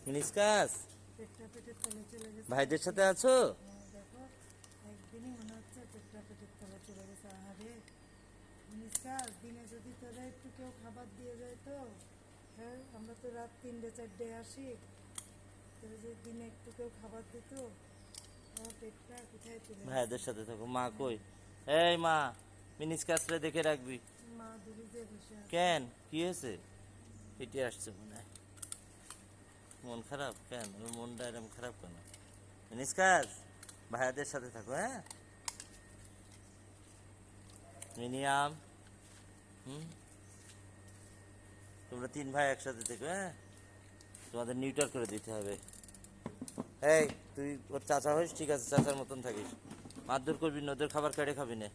Meniscus পেটটা পেটের তলে চলে গেছে। ভাইদের সাথে আছো? হ্যাঁ, দেখো একদিনই মনে হচ্ছে পেটটা পেটের তলে চলে গেছে। আরে মিসকাস, দিনে যদি তোরা একটু কেউ খাবার দিয়ে যায় তো, হ্যাঁ আমরা তো রাত 3-4 আসি, তোরা যদি দিনে একটু কেউ খাবার দিত, আমার পেটটা কোথায় চলে গেছে। ভাইদের সাথে থাকো। মা কই? এই মা, মিনিসকাসরে দেখে রাখবি। মা দূরে যে বসে আছে। কেন, কি হয়েছে? পেটে আসছে মনে হয়। মন খারাপ কেন? ওর মনটা এরকম খারাপ কেন? মিনিসকাস, ভাইয়াদের সাথে থাকো। হ্যাঁ মিনিয়াম, তোমরা 3 ভাই একসাথে থেকো। হ্যাঁ, তোমাদের নিউটার করে দিতে হবে। এই তুই ওর চাচা হইস, ঠিক আছে, চাচার মতন থাকিস। মারধর করবি না, ওদের খাবার কেড়ে খাবি না।